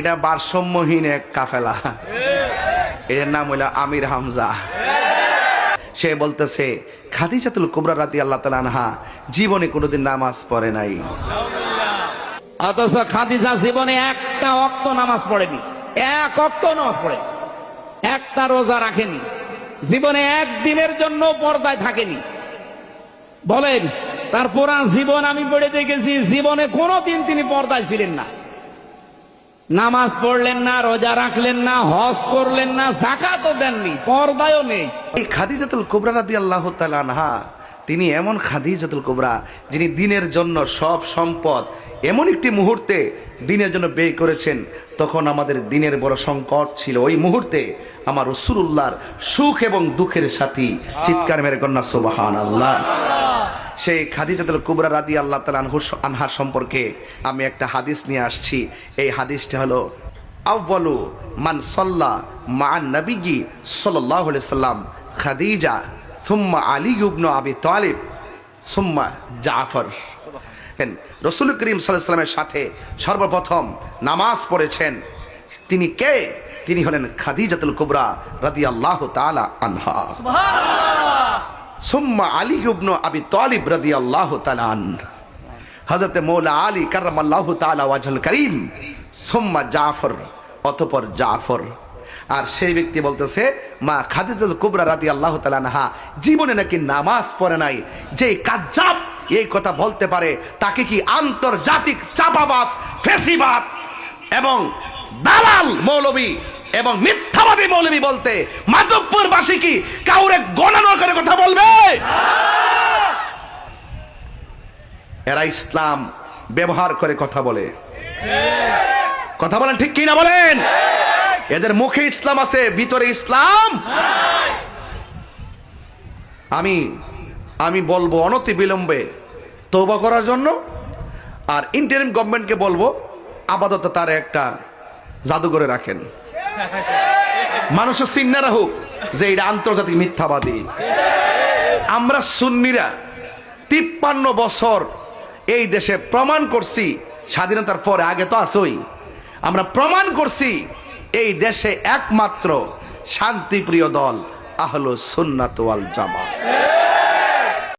এটা ভারসাম্যহীন এক কাফেলা, এর নাম হইল আমির হামজা। সে বলতেছে খাদিজাতুল কুবরা রাদিয়াল্লাহু তাআলা আনহা জীবনে কোনোদিন নামাজ পড়ে নাই, অথচ খাদিজা জীবনে একটা ওয়াক্ত নামাজ পড়েনি, এক ওয়াক্ত নামাজ পড়ে, একটা রোজা রাখেনি, জীবনে একদিনের জন্য পর্দায় থাকেনি। বলেন, তার পুরা জীবন আমি পড়ে দেখেছি, জীবনে কোনোদিন তিনি পর্দায় ছিলেন না, নামাজ পড়লেন না, রোজা রাখলেন না, হজ করলেন না, যাকাতও দেননি, পর্দায়ও নেই। এই খাদিজাতুল কুবরা রাদিয়াল্লাহু তাআলা আনহা তিনি এমন খাদিজাতুল কুবরা যিনি দিনের জন্য সব সম্পদ এমন একটি মুহূর্তে দিনের জন্য ব্যয় করেছেন, তখন আমাদের দিনের বড় সংকট ছিল। ওই মুহূর্তে আমার রাসূলুল্লাহর সুখ এবং দুঃখের সাথী চিৎকার মেরে কন্যা সুবহানাল্লাহ। সেই খাদিজাতুল কুবরা রাদিয়াল্লাহু তাআলা আনহা সম্পর্কে আমি একটা হাদিস নিয়ে আসছি। এই হাদিসটা হলো আউয়ালু মান সাল্লা মা'আন নবী সাল্লাল্লাহু আলাইহি সাল্লাম খাদিজা সুম্মা আলী ইবনে আবি তালিব সুম্মা জাফর। রাসূল করিম সাল্লাল্লাহু আলাইহি সাল্লামের সাথে সর্বপ্রথম নামাজ পড়েছেন তিনি কে? তিনি হলেন খাদিজাতুল কুবরা রাদিয়াল্লাহু তাআলা আনহা। সুবহানাল্লাহ। সুম্মা আলী ইবনে আবি তালিব রাদিয়াল্লাহু তাআলা আন, হযরত মৌলা আলী কাররামাল্লাহু তাআলা ওয়াজহুল করিম, সুম্মা জাফর, অতঃপর জাফর। আর সেই ব্যক্তি বলতেছে মা খাদিজাতুল কুবরা রাদিয়াল্লাহু তাআলা আনহা জীবনে নাকি নামাজ পড়ে নাই। যে কাজ্জাব এই কথা বলতে পারে তাকে কি আন্তর্জাতিক চাপাবাজ, ফেসিবাদ এবং দালাল মৌলবী এবং মিথ্যাবাদী মৌলবী বলতে মাধবপুরবাসী কি কাউরে গণনা করে কথা বলবে? এরা ইসলাম ব্যবহার করে কথা বলে, কথা বলেন ঠিক কি না বলেন? এদের মুখে ইসলাম আছে, ভিতরে ইসলাম। আমি বলবো অনতি বিলম্বে তওবা করার জন্য, আর ইন্টারিম গভর্নমেন্টকে বলবো আপাতত তার একটা জাদুঘরে রাখেন, মানুষের চিন্তা রাখুক যে এটা আন্তর্জাতিক মিথ্যাবাদী। আমরা সুন্নিরা 53 বছর এই দেশে প্রমাণ করছি, স্বাধীনতার পরে, আগে তো আসই, আমরা প্রমাণ করছি এই দেশে একমাত্র শান্তিপ্রিয় দল আহলুস সুন্নাত ওয়াল জামাত।